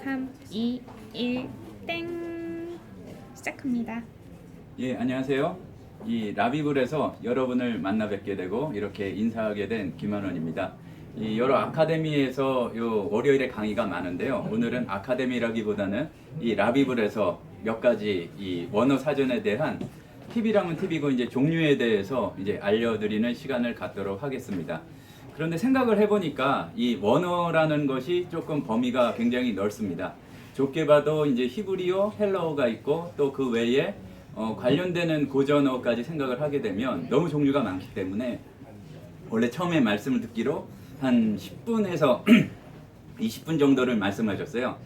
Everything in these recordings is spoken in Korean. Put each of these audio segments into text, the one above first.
3, 2, 1, 땡! 시작합니다. 예, 안녕하세요. 이 라비블에서 여러분을 만나 뵙게 되고 이렇게 인사하게 된 김한원입니다. 이 여러 아카데미에서 요 월요일에 강의가 많은데요. 오늘은 아카데미라기보다는 이 라비블에서 몇 가지 이 원어 사전에 대한 팁이라면 팁이고 이제 종류에 대해서 이제 알려드리는 시간을 갖도록 하겠습니다. 그런데 생각을 해보니까 이 원어라는 것이 조금 범위가 굉장히 넓습니다. 좁게 봐도 이제 히브리어, 헬라어가 있고 또 그 외에 관련되는 고전어까지 생각을 하게 되면 너무 종류가 많기 때문에 원래 처음에 말씀을 듣기로 한 10분에서 20분 정도를 말씀하셨어요.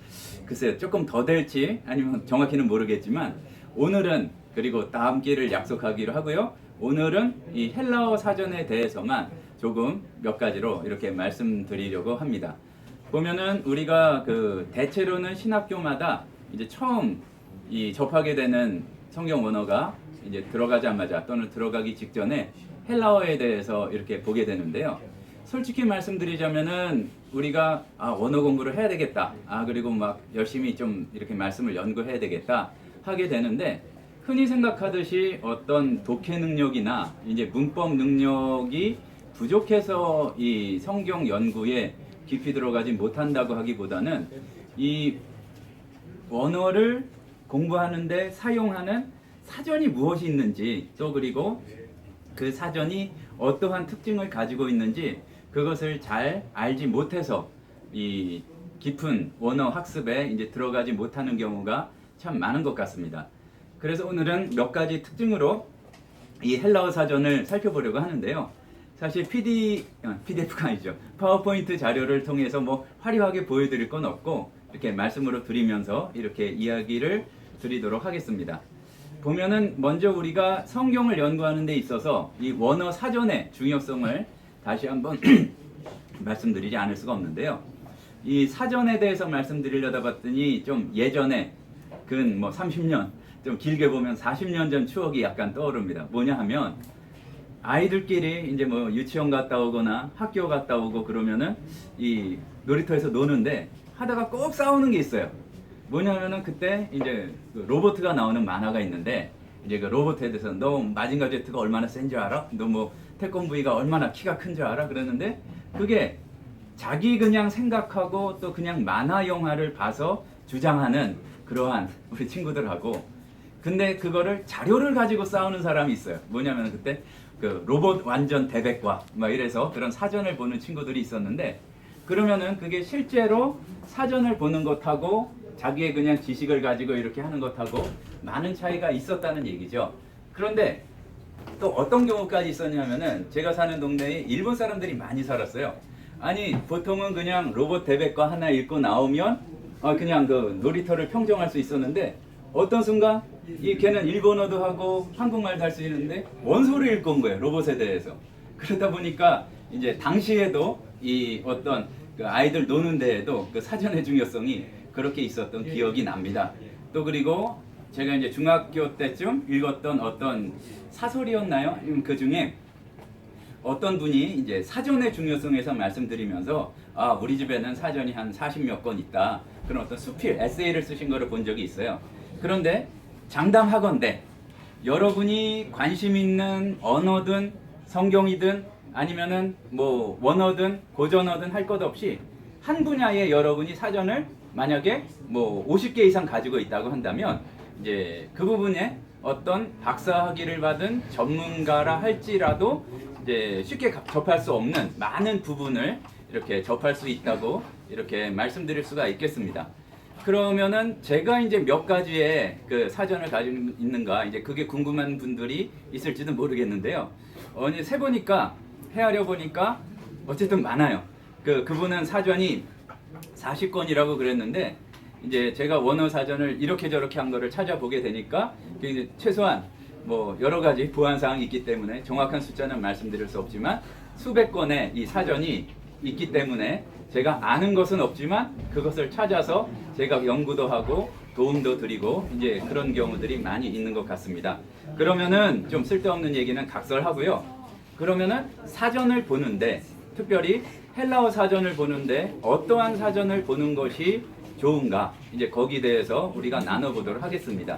글쎄요, 조금 더 될지 아니면 정확히는 모르겠지만 오늘은 그리고 다음 기회를 약속하기로 하고요. 오늘은 이 헬라어 사전에 대해서만 조금 몇 가지로 이렇게 말씀드리려고 합니다. 보면은 우리가 그 대체로는 신학교마다 이제 처음 이 접하게 되는 성경 원어가 이제 들어가자마자 또는 들어가기 직전에 헬라어에 대해서 이렇게 보게 되는데요. 솔직히 말씀드리자면은 우리가 원어 공부를 해야 되겠다. 그리고 막 열심히 좀 이렇게 말씀을 연구해야 되겠다 하게 되는데 흔히 생각하듯이 어떤 독해 능력이나 이제 문법 능력이 부족해서 이 성경 연구에 깊이 들어가지 못한다고 하기보다는 이 원어를 공부하는데 사용하는 사전이 무엇이 있는지 또 그리고 그 사전이 어떠한 특징을 가지고 있는지 그것을 잘 알지 못해서 이 깊은 원어 학습에 이제 들어가지 못하는 경우가 참 많은 것 같습니다. 그래서 오늘은 몇 가지 특징으로 이 헬라어 사전을 살펴보려고 하는데요. 사실 PDF가 아니죠. 파워포인트 자료를 통해서 뭐 화려하게 보여드릴 건 없고 이렇게 말씀으로 드리면서 이렇게 이야기를 드리도록 하겠습니다. 보면은 먼저 우리가 성경을 연구하는 데 있어서 이 원어 사전의 중요성을 다시 한번 말씀드리지 않을 수가 없는데요. 이 사전에 대해서 말씀드리려다 봤더니 좀 예전에 근 뭐 30년, 좀 길게 보면 40년 전 추억이 약간 떠오릅니다. 뭐냐 하면 아이들끼리 이제 뭐 유치원 갔다 오거나 학교 갔다 오고 그러면은 이 놀이터에서 노는데 하다가 꼭 싸우는 게 있어요. 뭐냐면은 그때 이제 그 로버트가 나오는 만화가 있는데 이제 그 로버트에 대해서 너 마징가 제트가 얼마나 센 줄 알아? 너 뭐 태권브이가 얼마나 키가 큰 줄 알아? 그랬는데 그게 자기 그냥 생각하고 또 그냥 만화 영화를 봐서 주장하는 그러한 우리 친구들하고 근데 그거를 자료를 가지고 싸우는 사람이 있어요. 뭐냐면 그때 그 로봇 완전 대백과 막 이래서 그런 사전을 보는 친구들이 있었는데 그러면은 그게 실제로 사전을 보는 것하고 자기의 그냥 지식을 가지고 이렇게 하는 것하고 많은 차이가 있었다는 얘기죠. 그런데 또 어떤 경우까지 있었냐면은 제가 사는 동네에 일본 사람들이 많이 살았어요. 아니 보통은 그냥 로봇 대백과 하나 읽고 나오면 그냥 그 놀이터를 평정할 수 있었는데 어떤 순간 이 걔는 일본어도 하고 한국말도 할 수 있는데 원소를 읽고 온 거예요. 로봇에 대해서. 그러다 보니까 이제 당시에도 이 어떤 그 아이들 노는 데에도 그 사전의 중요성이 그렇게 있었던 기억이 납니다. 또 그리고 제가 이제 중학교 때쯤 읽었던 어떤 사설이었나요? 그 중에 어떤 분이 이제 사전의 중요성에서 말씀드리면서 우리 집에는 사전이 한 40몇 권 있다. 그런 어떤 수필, 에세이를 쓰신 거를 본 적이 있어요. 그런데 장담하건대 여러분이 관심 있는 언어든 성경이든 아니면은 뭐 원어든 고전어든 할 것 없이 한 분야에 여러분이 사전을 만약에 뭐 50개 이상 가지고 있다고 한다면 이제 그 부분에 어떤 박사학위를 받은 전문가라 할지라도 이제 쉽게 접할 수 없는 많은 부분을 이렇게 접할 수 있다고 이렇게 말씀드릴 수가 있겠습니다. 그러면은 제가 이제 몇 가지의 그 사전을 가지고 있는가 이제 그게 궁금한 분들이 있을지도 모르겠는데요. 세 보니까 헤아려 보니까 어쨌든 많아요. 그분은 사전이 40권이라고 그랬는데 이제 제가 원어 사전을 이렇게 저렇게 한 거를 찾아보게 되니까 이제 최소한 뭐 여러 가지 보완 사항이 있기 때문에 정확한 숫자는 말씀드릴 수 없지만 수백 권의 이 사전이 있기 때문에 제가 아는 것은 없지만 그것을 찾아서 제가 연구도 하고 도움도 드리고 이제 그런 경우들이 많이 있는 것 같습니다. 그러면은 좀 쓸데없는 얘기는 각설하고요. 그러면은 사전을 보는데 특별히 헬라어 사전을 보는데 어떠한 사전을 보는 것이 좋은가 이제 거기에 대해서 우리가 나눠보도록 하겠습니다.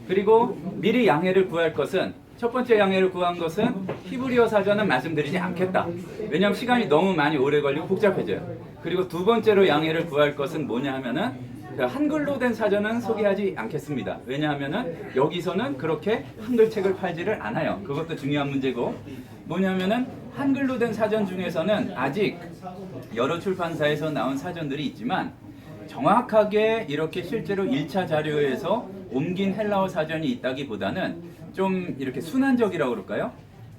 그리고 미리 양해를 구할 것은 첫 번째 양해를 구한 것은 히브리어 사전은 말씀드리지 않겠다. 왜냐하면 시간이 너무 많이 오래 걸리고 복잡해져요. 그리고 두 번째로 양해를 구할 것은 뭐냐 하면은 그 한글로 된 사전은 소개하지 않겠습니다. 왜냐하면은 여기서는 그렇게 한글책을 팔지를 않아요. 그것도 중요한 문제고 뭐냐면은 한글로 된 사전 중에서는 아직 여러 출판사에서 나온 사전들이 있지만 정확하게 이렇게 실제로 1차 자료에서 옮긴 헬라어 사전이 있다기보다는 좀 이렇게 순환적이라고 그럴까요?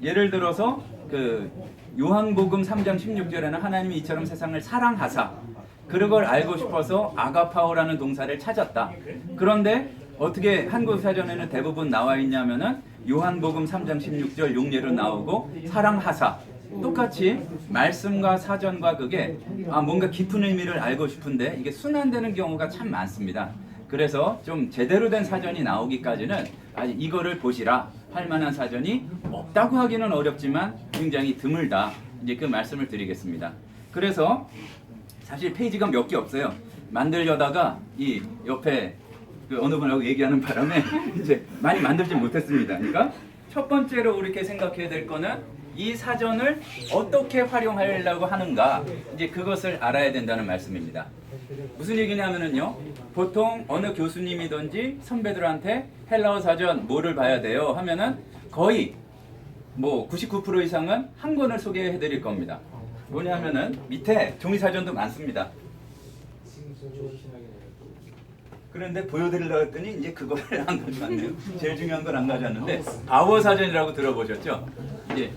예를 들어서 그 요한복음 3장 16절에는 하나님이 이처럼 세상을 사랑하사 그걸 알고 싶어서 아가파오라는 동사를 찾았다. 그런데 어떻게 한국 사전에는 대부분 나와 있냐면은 요한복음 3장 16절 용례로 나오고 사랑하사 똑같이 말씀과 사전과 그게 뭔가 깊은 의미를 알고 싶은데 이게 순환되는 경우가 참 많습니다. 그래서 좀 제대로 된 사전이 나오기까지는 아직 이거를 보시라 할 만한 사전이 없다고 하기는 어렵지만 굉장히 드물다. 이제 그 말씀을 드리겠습니다. 그래서 사실 페이지가 몇 개 없어요. 만들려다가 이 옆에 그 어느 분하고 얘기하는 바람에 이제 많이 만들지 못했습니다. 그러니까 첫 번째로 우리 생각해야 될 거는 이 사전을 어떻게 활용하려고 하는가 이제 그것을 알아야 된다는 말씀입니다. 무슨 얘기냐면은요. 보통 어느 교수님이든지 선배들한테 헬라어 사전 뭐를 봐야 돼요 하면은 거의 뭐 99% 이상은 한 권을 소개해 드릴 겁니다. 뭐냐면은 밑에 종이 사전도 많습니다. 그런데 보여드리려고 했더니 이제 그거를 안 가져왔네요. 제일 중요한 걸 안 가져왔는데 바워 사전이라고 들어보셨죠? 이제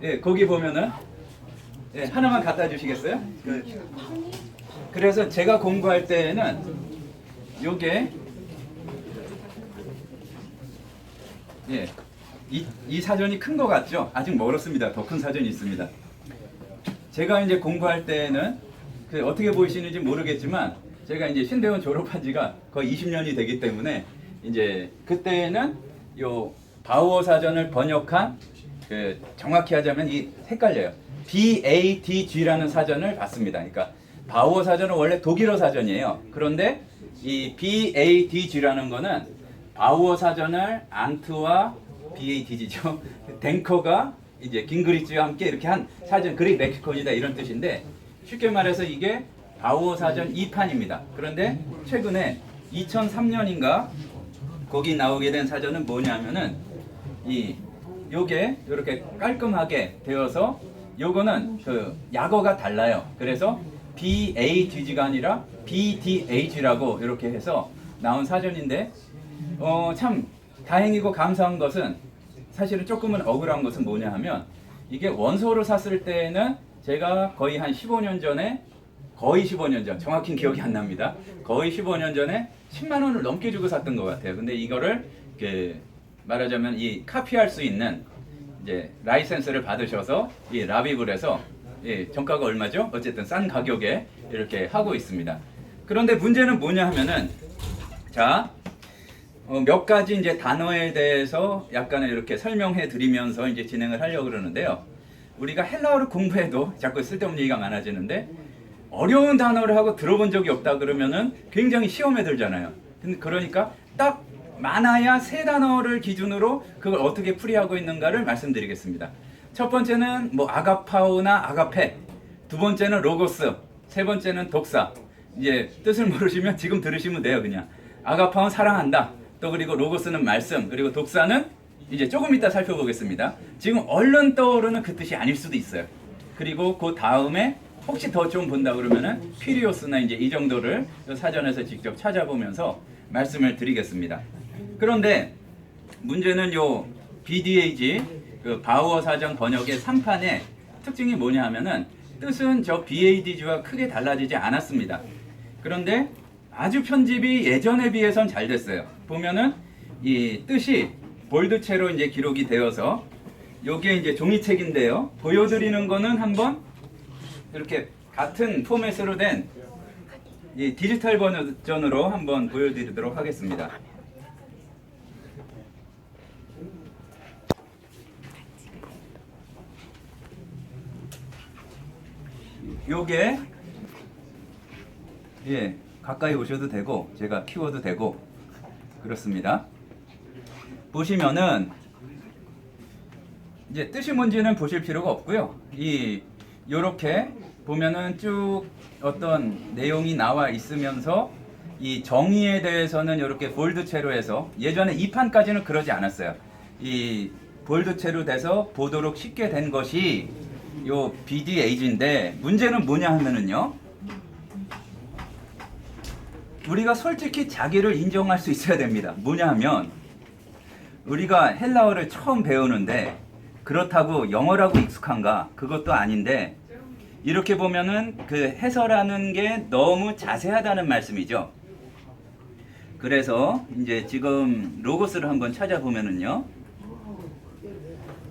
예, 거기 보면은 예, 하나만 갖다 주시겠어요? 그래서 제가 공부할 때에는 요게 예, 이 사전이 큰 거 같죠? 아직 멀었습니다. 더 큰 사전이 있습니다. 제가 이제 공부할 때는 그 어떻게 보이시는지 모르겠지만 제가 이제 신대원 졸업한 지가 거의 20년이 되기 때문에 이제 그때는 요 바우어 사전을 번역한 그 정확히 하자면 이 헷갈려요. BADG라는 사전을 봤습니다. 그러니까 바우어 사전은 원래 독일어 사전이에요. 그런데 이 BADG라는 거는 바우어 사전을 안트와 BADG죠. 댕커가 이제 깅그리치와 함께 이렇게 한 사전, 그레이 멕시콘이다 이런 뜻인데 쉽게 말해서 이게 바우어 사전 2판입니다. 그런데 최근에 2003년인가 거기 나오게 된 사전은 뭐냐면은 요게 이렇게 깔끔하게 되어서 요거는 그 약어가 달라요. 그래서 BADG가 아니라 BDH라고 이렇게 해서 나온 사전인데 참 다행이고 감사한 것은 사실은 조금은 억울한 것은 뭐냐 하면 이게 원소로 샀을 때는 제가 거의 한 15년 전에 거의 15년 전 정확히 기억이 안 납니다. 거의 15년 전에 10만 원을 넘게 주고 샀던 것 같아요. 근데 이거를 이렇게 말하자면 이 카피할 수 있는 이제 라이센스를 받으셔서 이 라비블에서 정가가 얼마죠? 어쨌든 싼 가격에 이렇게 하고 있습니다. 그런데 문제는 뭐냐 하면은 자 몇 가지 이제 단어에 대해서 약간은 이렇게 설명해 드리면서 이제 진행을 하려고 그러는데요. 우리가 헬라어를 공부해도 자꾸 쓸데없는 얘기가 많아지는데 어려운 단어를 하고 들어본 적이 없다 그러면은 굉장히 시험에 들잖아요. 그러니까 딱 많아야 세 단어를 기준으로 그걸 어떻게 풀이하고 있는가를 말씀드리겠습니다. 첫 번째는 뭐 아가파오나 아가페, 두 번째는 로고스, 세 번째는 독사. 이제 뜻을 모르시면 지금 들으시면 돼요. 그냥 아가파오는 사랑한다. 또 그리고 로고스는 말씀, 그리고 독사는 이제 조금 이따 살펴보겠습니다. 지금 얼른 떠오르는 그 뜻이 아닐 수도 있어요. 그리고 그 다음에 혹시 더 좀 본다 그러면은 피리오스나 이제 이 정도를 사전에서 직접 찾아보면서 말씀을 드리겠습니다. 그런데 문제는 요 BDAG 그 바우어 사전 번역의 3판의 특징이 뭐냐 하면은 뜻은 저 BADG와 크게 달라지지 않았습니다. 그런데 아주 편집이 예전에 비해선 잘 됐어요. 보면은 이 뜻이 볼드체로 이제 기록이 되어서 요게 이제 종이책인데요. 보여드리는 거는 한번 이렇게 같은 포맷으로 된 이 디지털 버전으로 한번 보여드리도록 하겠습니다. 요게 예, 가까이 오셔도 되고 제가 키워도 되고 그렇습니다. 보시면은 이제 뜻이 뭔지는 보실 필요가 없고요. 요렇게 보면은 쭉 어떤 내용이 나와 있으면서 이 정의에 대해서는 이렇게 볼드체로 해서 예전에 2판까지는 그러지 않았어요. 이 볼드체로 돼서 보도록 쉽게 된 것이 요 BDAG인데 문제는 뭐냐 하면은요. 우리가 솔직히 자기를 인정할 수 있어야 됩니다. 뭐냐 하면 우리가 헬라어를 처음 배우는데 그렇다고 영어라고 익숙한가? 그것도 아닌데 이렇게 보면은 그 해설하는 게 너무 자세하다는 말씀이죠. 그래서 이제 지금 로고스를 한번 찾아보면은요.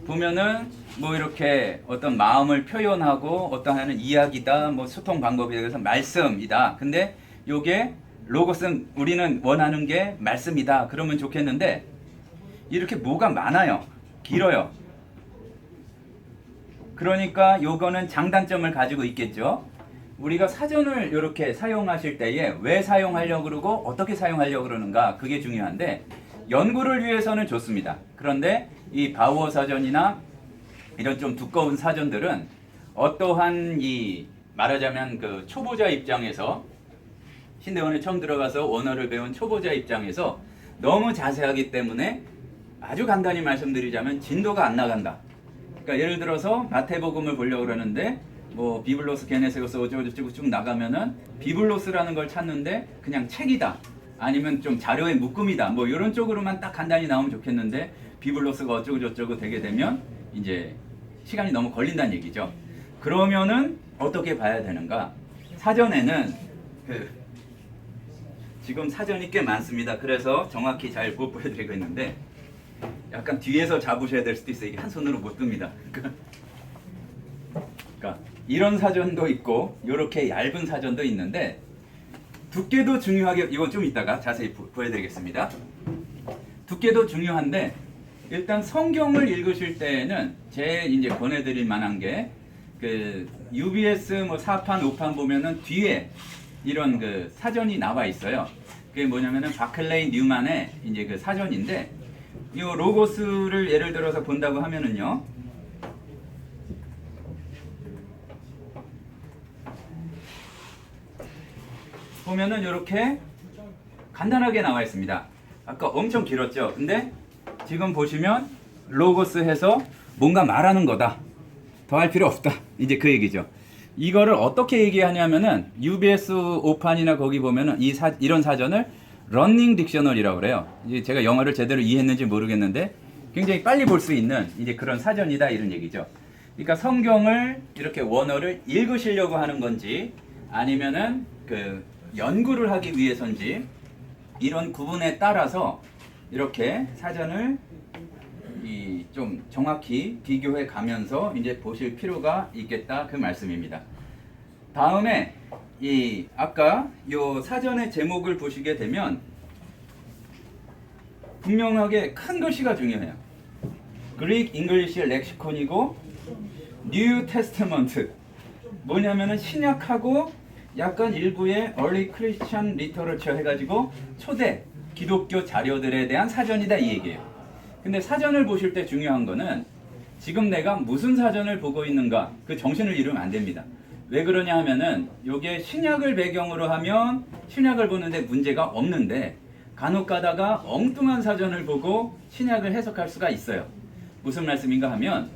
보면은 뭐 이렇게 어떤 마음을 표현하고 어떤 하는 이야기다, 뭐 소통 방법에 대해서 말씀이다. 근데 요게 로고스는 우리는 원하는 게 말씀이다. 그러면 좋겠는데 이렇게 뭐가 많아요. 길어요. 그러니까 요거는 장단점을 가지고 있겠죠. 우리가 사전을 이렇게 사용하실 때에 왜 사용하려고 그러고 어떻게 사용하려고 그러는가 그게 중요한데 연구를 위해서는 좋습니다. 그런데 이 바우어 사전이나 이런 좀 두꺼운 사전들은 어떠한 이 말하자면 그 초보자 입장에서 신대원에 처음 들어가서 원어를 배운 초보자 입장에서 너무 자세하기 때문에 아주 간단히 말씀드리자면 진도가 안 나간다. 그러니까 예를 들어서 마태복음을 보려고 그러는데 뭐 비블로스 게네세고서 어쩌고저쩌고 쭉 나가면은 비블로스라는 걸 찾는데 그냥 책이다. 아니면 좀 자료의 묶음이다. 뭐 이런 쪽으로만 딱 간단히 나오면 좋겠는데 비블로스가 어쩌고저쩌고 되게 되면 이제 시간이 너무 걸린다는 얘기죠. 그러면은 어떻게 봐야 되는가? 사전에는 지금 사전이 꽤 많습니다. 그래서 정확히 잘 못 보여드리고 있는데 약간 뒤에서 잡으셔야 될 수도 있어요. 이게 한 손으로 못 듭니다. 그러니까 이런 사전도 있고 이렇게 얇은 사전도 있는데 두께도 중요하게 이건 좀 이따가 자세히 보여드리겠습니다. 두께도 중요한데 일단 성경을 읽으실 때에는 제 이제 권해드릴 만한 게 그 UBS 뭐 4판 5판 보면은 뒤에 이런 그 사전이 나와 있어요. 그게 뭐냐면은 바클레이 뉴만의 이제 그 사전인데 이 로고스를 예를 들어서 본다고 하면은요. 보면은 이렇게 간단하게 나와 있습니다. 아까 엄청 길었죠. 근데 지금 보시면 로고스 해서 뭔가 말하는 거다. 더 할 필요 없다. 이제 그 얘기죠. 이거를 어떻게 얘기하냐면은 UBS 5판이나 거기 보면은 이런 사전을 러닝 딕셔널이라고 그래요. 이제 제가 영어를 제대로 이해했는지 모르겠는데 굉장히 빨리 볼 수 있는 이제 그런 사전이다 이런 얘기죠. 그러니까 성경을 이렇게 원어를 읽으시려고 하는 건지 아니면은 그 연구를 하기 위해서인지 이런 구분에 따라서 이렇게 사전을 좀 정확히 비교해 가면서 이제 보실 필요가 있겠다 그 말씀입니다. 다음에 아까 요 사전의 제목을 보시게 되면 분명하게 큰 글씨가 중요해요. 그릭 잉글리시 렉시콘이고 뉴 테스트먼트 뭐냐면은 신약하고 약간 일부의 early Christian literature 해가지고 초대 기독교 자료들에 대한 사전이다 이 얘기예요. 근데 사전을 보실 때 중요한 거는 지금 내가 무슨 사전을 보고 있는가 그 정신을 잃으면 안 됩니다. 왜 그러냐 하면은 요게 신약을 배경으로 하면 신약을 보는데 문제가 없는데 간혹 가다가 엉뚱한 사전을 보고 신약을 해석할 수가 있어요. 무슨 말씀인가 하면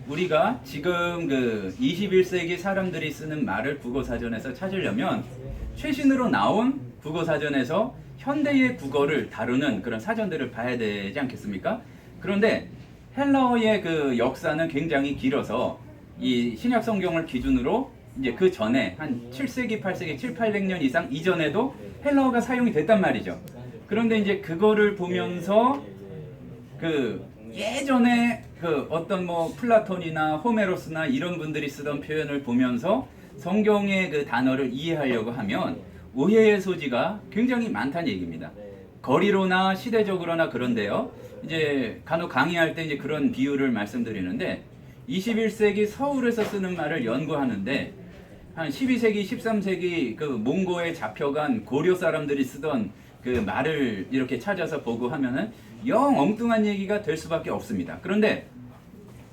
우리가 지금 그 21세기 사람들이 쓰는 말을 국어사전에서 찾으려면 최신으로 나온 국어사전에서 현대의 국어를 다루는 그런 사전들을 봐야 되지 않겠습니까? 그런데 헬라어의 그 역사는 굉장히 길어서 이 신약 성경을 기준으로 이제 그 전에 한 7세기, 8세기, 7, 800년 이상 이전에도 헬라어가 사용이 됐단 말이죠. 그런데 이제 그거를 보면서 그 예전에 그 어떤 뭐 플라톤이나 호메로스나 이런 분들이 쓰던 표현을 보면서 성경의 그 단어를 이해하려고 하면 오해의 소지가 굉장히 많다는 얘기입니다. 거리로나 시대적으로나 그런데요. 이제 간혹 강의할 때 이제 그런 비유를 말씀드리는데 21세기 서울에서 쓰는 말을 연구하는데 한 12세기, 13세기 그 몽고에 잡혀간 고려 사람들이 쓰던 그 말을 이렇게 찾아서 보고 하면은 영 엉뚱한 얘기가 될 수밖에 없습니다. 그런데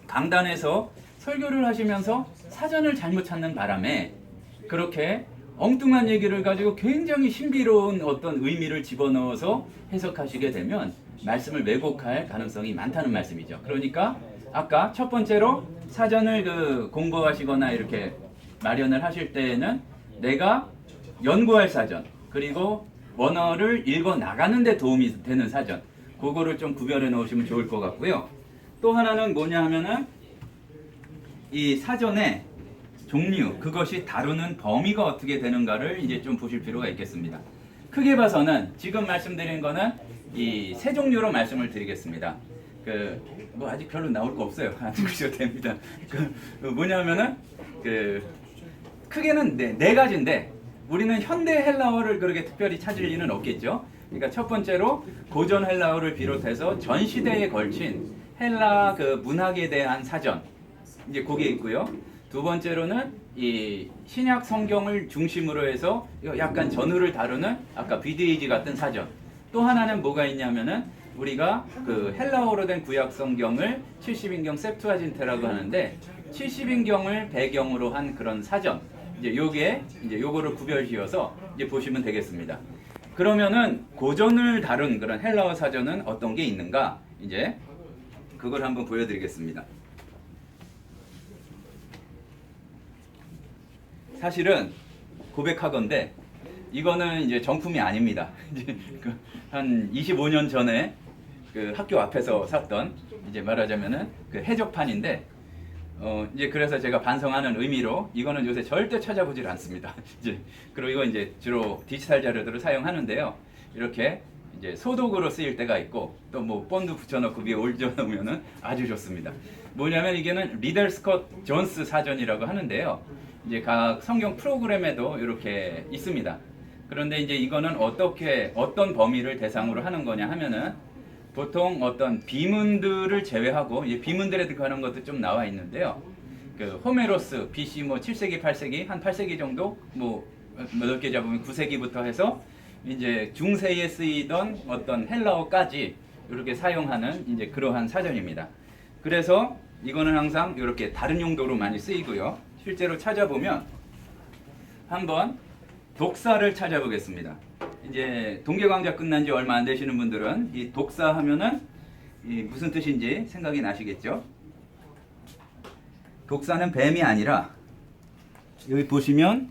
강단에서 설교를 하시면서 사전을 잘못 찾는 바람에 그렇게 엉뚱한 얘기를 가지고 굉장히 신비로운 어떤 의미를 집어넣어서 해석하시게 되면 말씀을 왜곡할 가능성이 많다는 말씀이죠. 그러니까 아까 첫 번째로 사전을 그 공부하시거나 이렇게 마련을 하실 때에는 내가 연구할 사전 그리고 원어를 읽어 나가는 데 도움이 되는 사전 그거를 좀 구별해 놓으시면 좋을 것 같고요. 또 하나는 뭐냐 하면은 이 사전의 종류 그것이 다루는 범위가 어떻게 되는가를 이제 좀 보실 필요가 있겠습니다. 크게 봐서는 지금 말씀드린 거는 이 세 종류로 말씀을 드리겠습니다. 그 뭐 아직 별로 나올 거 없어요. 안 읽으셔도 됩니다. 그 뭐냐면은 그 크게는 네 가지인데 우리는 현대 헬라어를 그렇게 특별히 찾을 일은 없겠죠. 그러니까 첫 번째로 고전 헬라어를 비롯해서 전 시대에 걸친 헬라 그 문학에 대한 사전 이제 그게 있고요. 두 번째로는 이 신약 성경을 중심으로 해서 약간 전후를 다루는 아까 BDAG 같은 사전. 또 하나는 뭐가 있냐면은 우리가 그 헬라어로 된 구약 성경을 70인경 septuaginte라고 하는데 70인경을 배경으로 한 그런 사전. 이제 요게 이제 요거를 구별지어서 이제 보시면 되겠습니다. 그러면은 고전을 다룬 그런 헬라어 사전은 어떤 게 있는가? 이제 그걸 한번 보여드리겠습니다. 사실은 고백하건대 이거는 이제 정품이 아닙니다. 이제 한 25년 전에 그 학교 앞에서 샀던 이제 말하자면은 그 해적판인데 이제 그래서 제가 반성하는 의미로 이거는 요새 절대 찾아보질 않습니다. 이제 그리고 이제 주로 디지털 자료들을 사용하는데요. 이렇게 이제 소독으로 쓰일 때가 있고 또 뭐 본드 붙여놓고 위에 올려놓으면은 아주 좋습니다. 뭐냐면 이게는 리델 스콧 존스 사전이라고 하는데요. 이제 각 성경 프로그램에도 이렇게 있습니다. 그런데 이제 이거는 어떤 범위를 대상으로 하는 거냐 하면은 보통 어떤 비문들을 제외하고 이 비문들에 관한 것도 좀 나와 있는데요. 그 호메로스 BC 뭐 7세기, 8세기 한 8세기 정도 뭐 넓게 잡으면 9세기부터 해서 이제 중세에 쓰이던 어떤 헬라어까지 이렇게 사용하는 이제 그러한 사전입니다. 그래서 이거는 항상 이렇게 다른 용도로 많이 쓰이고요. 실제로 찾아보면 한번 독사를 찾아보겠습니다. 이제 동계강좌 끝난 지 얼마 안 되시는 분들은 이 독사 하면은 이 무슨 뜻인지 생각이 나시겠죠? 독사는 뱀이 아니라 여기 보시면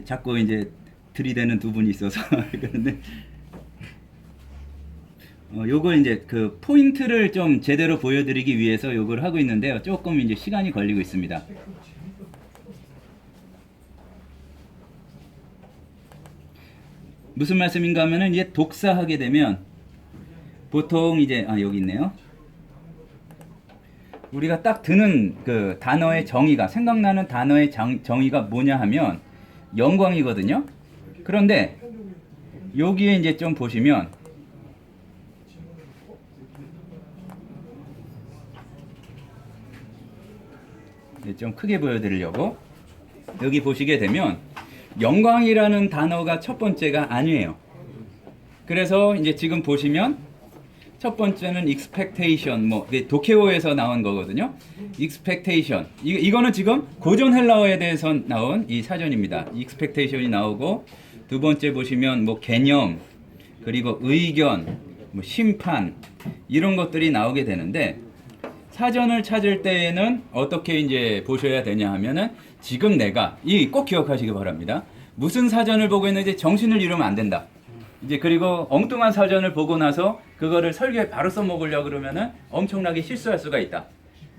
자꾸 이제 들이대는 두 분이 있어서 그런데 요걸 이제 그 포인트를 좀 제대로 보여드리기 위해서 요걸 하고 있는데요. 조금 이제 시간이 걸리고 있습니다. 무슨 말씀인가 하면은 이제 독사하게 되면 보통 이제 여기 있네요. 우리가 딱 드는 그 단어의 정의가 생각나는 단어의 정의가 뭐냐 하면 영광이거든요. 그런데 여기에 이제 좀 보시면 좀 크게 보여드리려고 여기 보시게 되면 영광이라는 단어가 첫 번째가 아니에요. 그래서 이제 지금 보시면 첫 번째는 expectation, 뭐 도케오에서 나온 거거든요. expectation. 이거는 지금 고전 헬라어에 대해서 나온 이 사전입니다. expectation이 나오고 두 번째 보시면 뭐 개념 그리고 의견, 뭐 심판 이런 것들이 나오게 되는데 사전을 찾을 때에는 어떻게 이제 보셔야 되냐 하면은 지금 내가 이 꼭 기억하시기 바랍니다. 무슨 사전을 보고 있는지 정신을 잃으면 안 된다. 이제 그리고 엉뚱한 사전을 보고 나서 그거를 설교에 바로 써먹으려고 그러면은 엄청나게 실수할 수가 있다.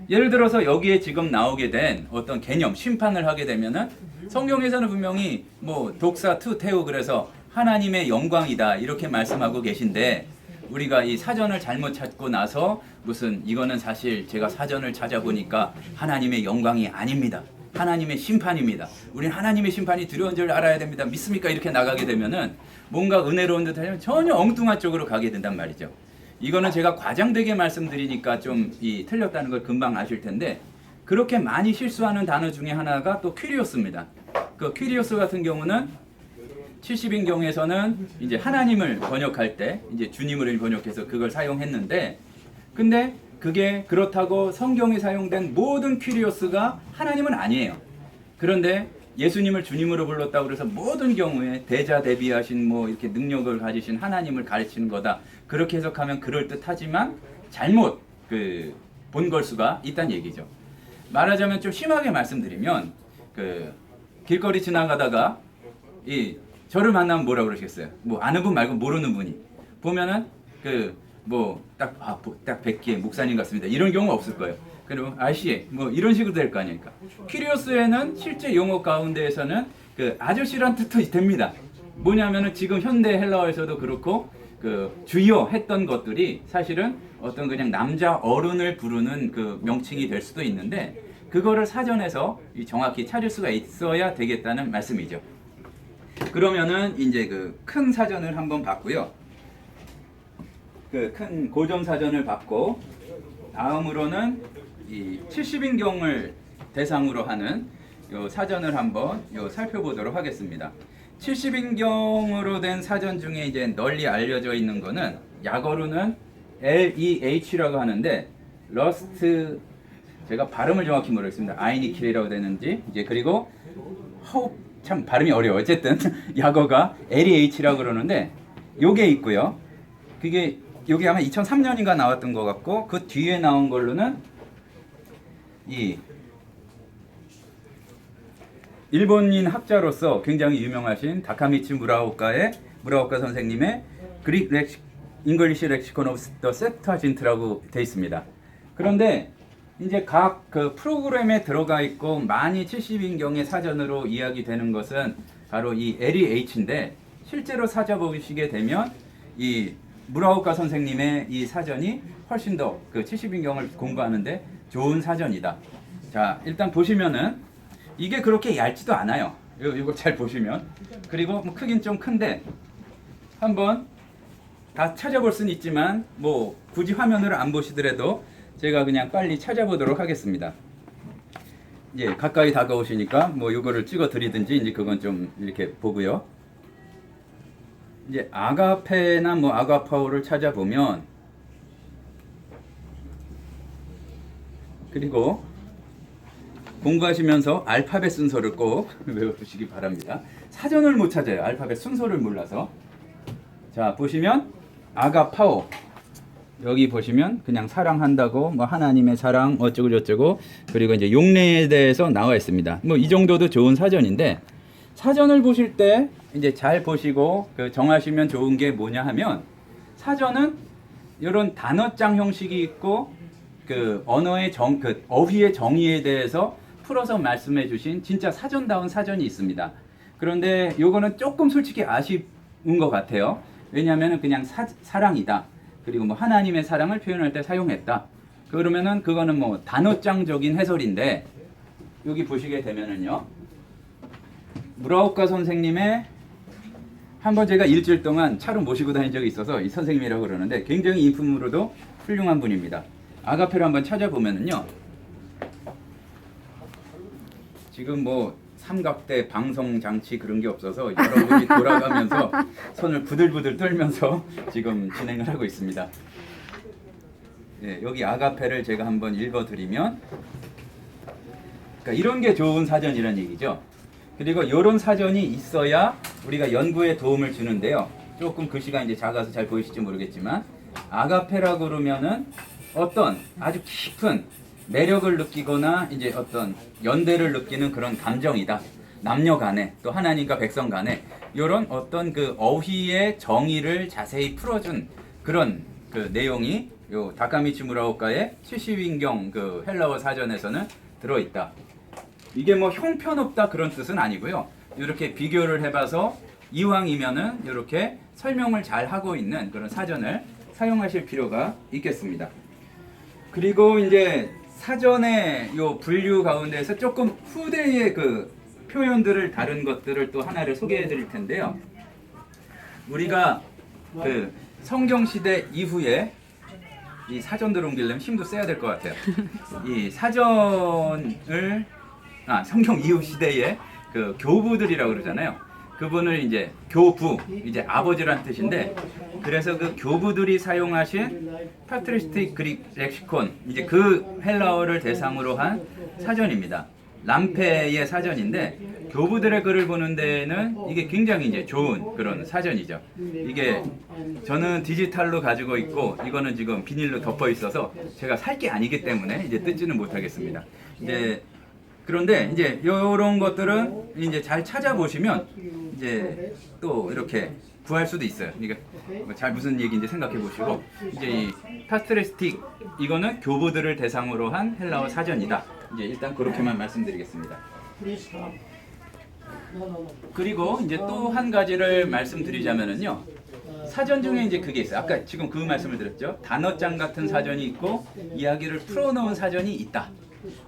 예를 들어서 여기에 지금 나오게 된 어떤 개념, 심판을 하게 되면은 성경에서는 분명히 뭐 독사 투 테오 그래서 하나님의 영광이다 이렇게 말씀하고 계신데 우리가 이 사전을 잘못 찾고 나서 무슨 이거는 사실 제가 사전을 찾아보니까 하나님의 영광이 아닙니다. 하나님의 심판입니다. 우리는 하나님의 심판이 두려운 줄 알아야 됩니다. 믿습니까? 이렇게 나가게 되면은 뭔가 은혜로운 듯 하면 전혀 엉뚱한 쪽으로 가게 된단 말이죠. 이거는 제가 과장되게 말씀드리니까 좀 틀렸다는 걸 금방 아실 텐데 그렇게 많이 실수하는 단어 중에 하나가 또 퀴리오스입니다. 그 퀴리오스 같은 경우는 70인경에서는 이제 하나님을 번역할 때 이제 주님을 번역해서 그걸 사용했는데, 근데 그게 그렇다고 성경에 사용된 모든 퀴리오스가 하나님은 아니에요. 그런데 예수님을 주님으로 불렀다고 그래서 모든 경우에 대자대비하신 뭐 이렇게 능력을 가지신 하나님을 가르치는 거다, 그렇게 해석하면 그럴듯하지만 잘못 본 걸 수가 있다는 얘기죠. 말하자면 좀 심하게 말씀드리면, 길거리 지나가다가 저를 만나면 뭐라 그러시겠어요? 뭐 아는 분 말고 모르는 분이 보면은 딱 뵙기에 목사님 같습니다, 이런 경우 없을 거예요. 그리고 아저씨 뭐 이런 식으로 될 거 아닙니까? 퀴리오스에는 실제 용어 가운데에서는 아저씨란 뜻이 됩니다. 뭐냐면은 지금 현대 헬라어에서도 그렇고 주여 했던 것들이 사실은 어떤 그냥 남자 어른을 부르는 명칭이 될 수도 있는데, 그거를 사전에서 정확히 찾을 수가 있어야 되겠다는 말씀이죠. 그러면은 이제 큰 사전을 한번 봤고요. 큰 고전 사전을 봤고, 다음으로는 이 70인경을 대상으로 하는 요 사전을 한번 살펴보도록 하겠습니다. 70인경으로 된 사전 중에 이제 널리 알려져 있는 거는 약어로는 LEH라고 하는데, 러스트, 제가 발음을 정확히 모르겠습니다. 아이니킬이라고 되는지, 이제 그리고 참 발음이 어려워. 어쨌든 약어가 LEH라고 그러는데 요게 있고요. 그게 여기 아마 2003년인가 나왔던 것 같고, 그 뒤에 나온 걸로는 이 일본인 학자로서 굉장히 유명하신 다카미치 무라오카 선생님의 잉글리시 렉시콘 오브 더 셉투아진트라고 돼 있습니다. 그런데 이제 각 프로그램에 들어가 있고 많이 70인경의 사전으로 이야기되는 것은 바로 이 LEH인데, 실제로 찾아보시게 되면 이 무라오카 선생님의 이 사전이 훨씬 더 70인경을 공부하는데 좋은 사전이다. 자, 일단 보시면은 이게 그렇게 얇지도 않아요. 이거 잘 보시면. 그리고 뭐 크긴 좀 큰데 한번 다 찾아볼 수는 있지만 뭐 굳이 화면을 안 보시더라도 제가 그냥 빨리 찾아보도록 하겠습니다. 예, 가까이 다가오시니까 뭐 이거를 찍어 드리든지 이제 그건 좀 이렇게 보고요. 이제 아가페나 뭐 아가파오를 찾아보면, 그리고 공부하시면서 알파벳 순서를 꼭 외워두시기 바랍니다. 사전을 못 찾아요, 알파벳 순서를 몰라서. 자, 보시면 아가파오, 여기 보시면 그냥 사랑한다고 뭐 하나님의 사랑 어쩌고 저쩌고, 그리고 이제 용례에 대해서 나와 있습니다. 뭐 이 정도도 좋은 사전인데, 사전을 보실 때 이제 잘 보시고 정하시면 좋은 게 뭐냐 하면, 사전은 이런 단어장 형식이 있고 언어의 어휘의 정의에 대해서 풀어서 말씀해 주신 진짜 사전다운 사전이 있습니다. 그런데 요거는 조금 솔직히 아쉬운 것 같아요. 왜냐하면 그냥 사랑이다, 그리고 뭐 하나님의 사랑을 표현할 때 사용했다, 그러면은 그거는 뭐 단어장적인 해설인데, 여기 보시게 되면은요, 무라오카 선생님의 한번 제가 일주일 동안 차로 모시고 다닌 적이 있어서 이 선생님이라고 그러는데 굉장히 인품으로도 훌륭한 분입니다. 아가페를 한번 찾아보면은요, 지금 뭐 삼각대 방송 장치 그런 게 없어서 여러분이 돌아가면서 손을 부들부들 떨면서 지금 진행을 하고 있습니다. 예, 여기 아가페를 제가 한번 읽어드리면, 그러니까 이런 게 좋은 사전이라는 얘기죠. 그리고 이런 사전이 있어야 우리가 연구에 도움을 주는데요. 조금 글씨가 이제 작아서 잘 보이실지 모르겠지만, 아가페라고 그러면은 어떤 아주 깊은 매력을 느끼거나 이제 어떤 연대를 느끼는 그런 감정이다. 남녀 간에, 또 하나님과 백성 간에 이런 어떤 어휘의 정의를 자세히 풀어준 그런 내용이 요 다카미치 무라오카의 70인경 헬라어 사전에서는 들어있다. 이게 뭐 형편없다 그런 뜻은 아니고요. 이렇게 비교를 해봐서 이왕이면은 이렇게 설명을 잘 하고 있는 그런 사전을 사용하실 필요가 있겠습니다. 그리고 이제 사전의 요 분류 가운데서 조금 후대의 표현들을 다른 것들을 또 하나를 소개해 드릴 텐데요. 우리가 성경 시대 이후에 이 사전 들어옮기려면 힘도 세야 될 것 같아요. 이 사전을 성경 이후 시대에 그 교부들이라고 그러잖아요. 그분을 이제 교부, 이제 아버지란 뜻인데, 그래서 그 교부들이 사용하신 파트리스틱 그릭 렉시콘, 이제 그 헬라어를 대상으로 한 사전입니다. 람페의 사전인데, 교부들의 글을 보는 데는 이게 굉장히 이제 좋은 그런 사전이죠. 이게 저는 디지털로 가지고 있고, 이거는 지금 비닐로 덮어 있어서 제가 살 게 아니기 때문에 이제 뜯지는 못하겠습니다. 이제 그런데 이제 이런 것들은 이제 잘 찾아보시면 이제 또 이렇게 구할 수도 있어요. 그러니까 잘 무슨 얘기인지 생각해 보시고, 이제 이 파트리스틱 이거는 교부들을 대상으로 한 헬라어 사전이다. 이제 일단 그렇게만 말씀드리겠습니다. 그리고 이제 또 한 가지를 말씀드리자면은요. 사전 중에 이제 그게 있어요. 아까 지금 그 말씀을 드렸죠. 단어장 같은 사전이 있고 이야기를 풀어놓은 사전이 있다.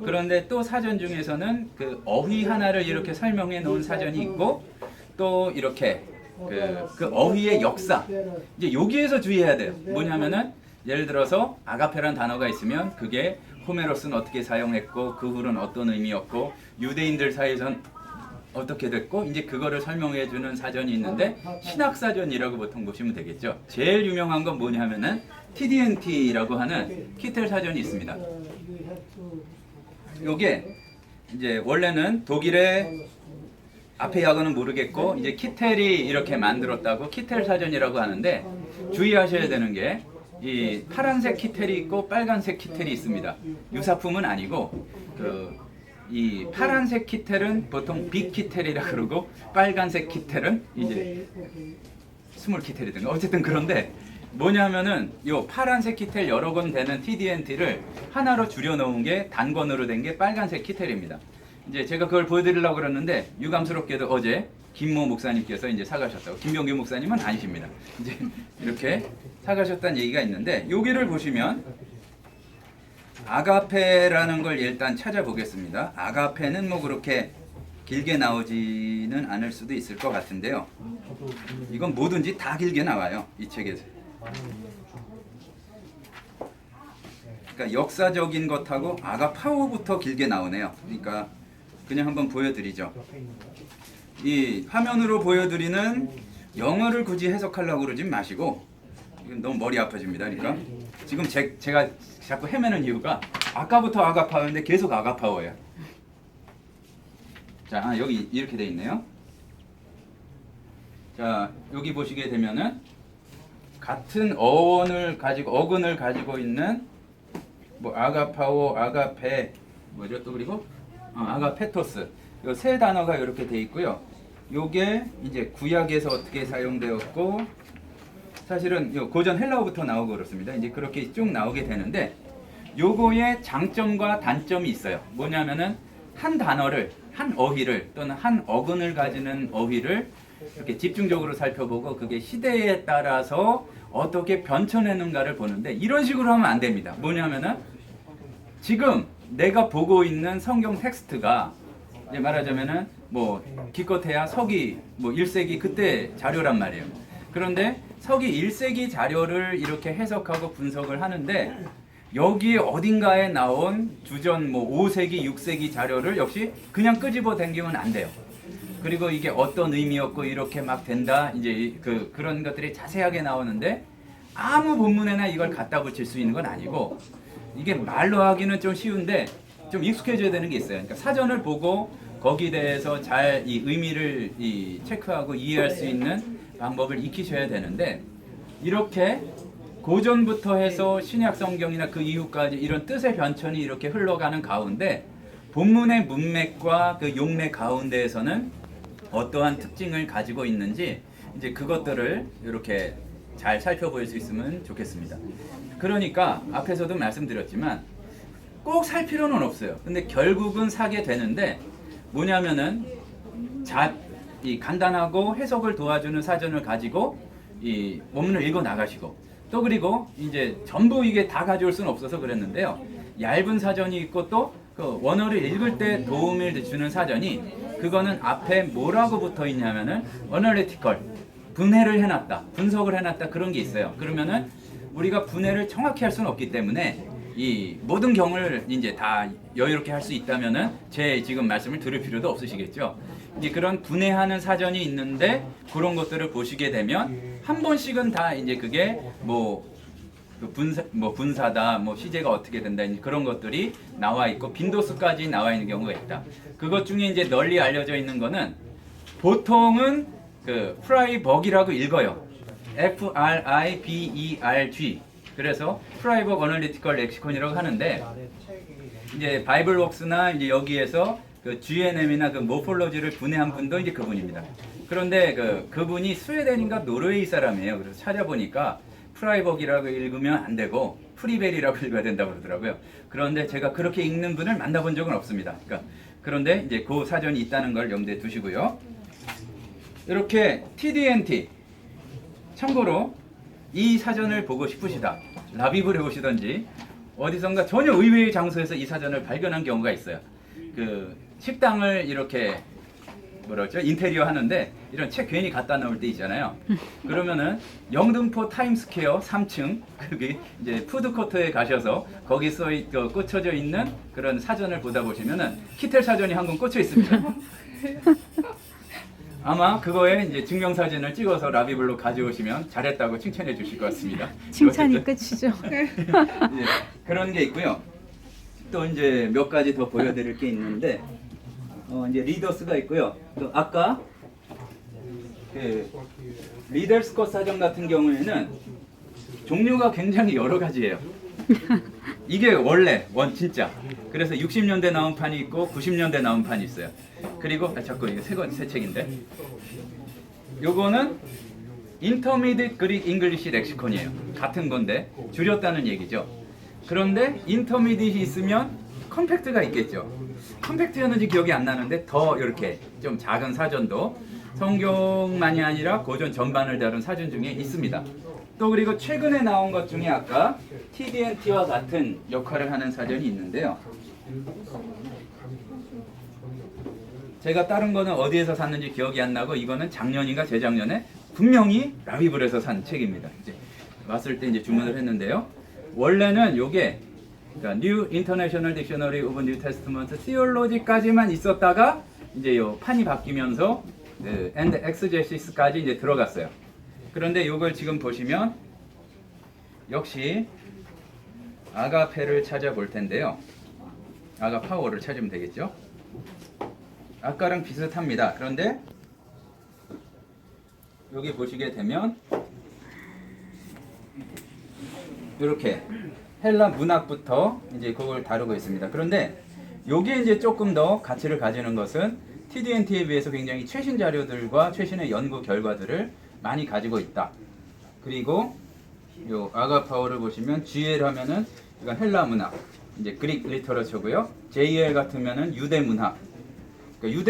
그런데 또 사전 중에서는 그 어휘 하나를 이렇게 설명해 놓은 사전이 있고, 또 이렇게 그 어휘의 역사, 이제 여기에서 주의해야 돼요. 뭐냐면은 예를 들어서 아가페라는 단어가 있으면 그게 호메로스는 어떻게 사용했고 그 후로는 어떤 의미였고 유대인들 사이에선 어떻게 됐고, 이제 그거를 설명해 주는 사전이 있는데 신학사전이라고 보통 보시면 되겠죠. 제일 유명한 건 뭐냐면은 TDNT라고 하는 키텔 사전이 있습니다. 요게 이제 원래는 독일의 앞에 약어는 모르겠고 이제 키텔이 이렇게 만들었다고 키텔 사전이라고 하는데, 주의하셔야 되는 게 이 파란색 키텔이 있고 빨간색 키텔이 있습니다. 유사품은 아니고 이 파란색 키텔은 보통 빅 키텔이라 그러고 빨간색 키텔은 이제 스몰 키텔이든가 어쨌든 그런데 뭐냐면은 요 파란색 키텔 여러 권 되는 TDNT를 하나로 줄여 놓은 게 단권으로 된 게 빨간색 키텔입니다. 이제 제가 그걸 보여드리려고 그랬는데 유감스럽게도 어제 김모 목사님께서 이제 사가셨다고. 김병규 목사님은 아니십니다. 이제 이렇게 사가셨다는 얘기가 있는데, 여기를 보시면 아가페라는 걸 일단 찾아보겠습니다. 아가페는 뭐 그렇게 길게 나오지는 않을 수도 있을 것 같은데요. 이건 뭐든지 다 길게 나와요, 이 책에서. 그러니까 역사적인 것하고 아가파오부터 길게 나오네요. 그러니까 그냥 한번 보여드리죠. 이 화면으로 보여드리는 영어를 굳이 해석하려고 그러지 마시고, 이건 너무 머리 아파집니다. 그러니까 지금 제가 자꾸 헤매는 이유가 아까부터 아가파오인데 계속 아가파오예요. 자, 여기 이렇게 돼 있네요. 자, 여기 보시게 되면은 같은 어원을 가지고 어근을 가지고 있는 뭐 아가파오, 아가페, 뭐죠 또 그리고 아가페토스, 요 세 단어가 이렇게 돼 있고요. 요게 이제 구약에서 어떻게 사용되었고, 사실은 요 고전 헬라어부터 나오고 그렇습니다. 이제 그렇게 쭉 나오게 되는데, 요거의 장점과 단점이 있어요. 뭐냐면은 한 단어를, 한 어휘를 또는 한 어근을 가지는 어휘를 이렇게 집중적으로 살펴보고 그게 시대에 따라서 어떻게 변천했는가를 보는데, 이런 식으로 하면 안 됩니다. 뭐냐면은 지금 내가 보고 있는 성경 텍스트가 이제 말하자면은 뭐 기껏해야 서기 뭐 1세기 그때 자료란 말이에요. 그런데 서기 1세기 자료를 이렇게 해석하고 분석을 하는데, 여기 어딘가에 나온 주전 뭐 5세기, 6세기 자료를 역시 그냥 끄집어 당기면 안 돼요. 그리고 이게 어떤 의미였고 이렇게 막 된다, 이제 그런 것들이 자세하게 나오는데 아무 본문에나 이걸 갖다 붙일 수 있는 건 아니고, 이게 말로 하기는 좀 쉬운데 좀 익숙해져야 되는 게 있어요. 그러니까 사전을 보고 거기에 대해서 잘 이 의미를 체크하고 이해할 수 있는 방법을 익히셔야 되는데, 이렇게 고전부터 해서 신약 성경이나 그 이후까지 이런 뜻의 변천이 이렇게 흘러가는 가운데 본문의 문맥과 그 용맥 가운데에서는 어떠한 특징을 가지고 있는지 이제 그것들을 이렇게 잘 살펴볼 수 있으면 좋겠습니다. 그러니까 앞에서도 말씀드렸지만 꼭 살 필요는 없어요. 근데 결국은 사게 되는데, 뭐냐면은 이 간단하고 해석을 도와주는 사전을 가지고 이 본문을 읽어 나가시고, 또 그리고 이제 전부 이게 다 가져올 수는 없어서 그랬는데요. 얇은 사전이 있고 또 그 원어를 읽을 때 도움을 주는 사전이, 그거는 앞에 뭐라고 붙어 있냐면은 어널리티컬, 분해를 해놨다, 분석을 해놨다, 그런 게 있어요. 그러면은 우리가 분해를 정확히 할 수는 없기 때문에 이 모든 경을 이제 다 여유롭게 할 수 있다면은 제 지금 말씀을 들을 필요도 없으시겠죠. 이제 그런 분해하는 사전이 있는데 그런 것들을 보시게 되면 한 번씩은 다 이제 그게 그 분사다, 시제가 어떻게 된다, 이제 그런 것들이 나와 있고 빈도수까지 나와 있는 경우가 있다. 그것 중에 이제 널리 알려져 있는 거는 보통은 그 프라이버기라고 읽어요. F-R-I-B-E-R-G. 그래서 프라이버그 어널리티컬 렉시콘이라고 하는데 이제 바이블웍스나 이제 여기에서 그 GNM이나 그 모폴로지를 분해한 분도 이제 그분입니다. 그런데 그분이 스웨덴인가 노르웨이 사람이에요. 그래서 찾아보니까 프라이버기라고 읽으면 안 되고 프리베리라고 읽어야 된다고 그러더라고요. 그런데 제가 그렇게 읽는 분을 만나본 적은 없습니다. 그런데 이제 그 사전이 있다는 걸 염두에 두시고요. 이렇게 TDNT 참고로 이 사전을 보고 싶으시다. 라비브에 오시던지 어디선가 전혀 의외의 장소에서 이 사전을 발견한 경우가 있어요. 그 식당을 이렇게 인테리어 하는데 이런 책 괜히 갖다 놓을 때 있잖아요. 그러면은 영등포 타임스퀘어 3층 거기 이제 푸드코트에 가셔서 거기 꽂혀져 있는 그런 사전을 보다 보시면은 키텔 사전이 한 권 꽂혀 있습니다. 아마 그거에 이제 증명사진을 찍어서 라비블로 가져오시면 잘했다고 칭찬해 주실 것 같습니다. 칭찬이 끝이죠. 예, 그런 게 있고요. 또 이제 몇 가지 더 보여드릴 게 있는데 이제 리더스가 있고요. 또 아까 그 리델 스콧 사전 같은 경우에는 종류가 굉장히 여러 가지예요. 이게 원래 진짜. 그래서 60년대 나온 판이 있고 90년대 나온 판이 있어요. 그리고 자꾸 이게 새 책인데. 요거는 인터미디트 그릭 잉글리시 렉시콘이에요. 같은 건데 줄였다는 얘기죠. 그런데 인터미디트이 있으면 컴팩트가 있겠죠. 컴팩트였는지 기억이 안 나는데 더 이렇게 좀 작은 사전도 성경만이 아니라 고전 전반을 다룬 사전 중에 있습니다. 또 그리고 최근에 나온 것 중에 아까 TDNT와 같은 역할을 하는 사전이 있는데요. 제가 다른 거는 어디에서 샀는지 기억이 안 나고 이거는 작년인가 재작년에 분명히 라비블에서 산 책입니다. 이제 왔을 때 이제 주문을 했는데요. 원래는 요게 그러니까 New International Dictionary of New Testament Theology까지만 있었다가 이제 요 판이 바뀌면서 and exegesis까지 이제 들어갔어요. 그런데 요걸 지금 보시면 역시 아가페를 찾아볼 텐데요. 아가파워를 찾으면 되겠죠. 아까랑 비슷합니다. 그런데 여기 보시게 되면 이렇게 헬라 문학부터 이제 그걸 다루고 있습니다. 그런데 요게 이제 조금 더 가치를 가지는 것은 TDNT에 비해서 굉장히 최신 자료들과 최신의 연구 결과들을 많이 가지고 있다. 그리고 요 아가파워를 보시면 GL 하면은 이건 헬라 문학, 이제 그릭 리터러처고요. JL 같으면은 유대 문학. 그러니까 유대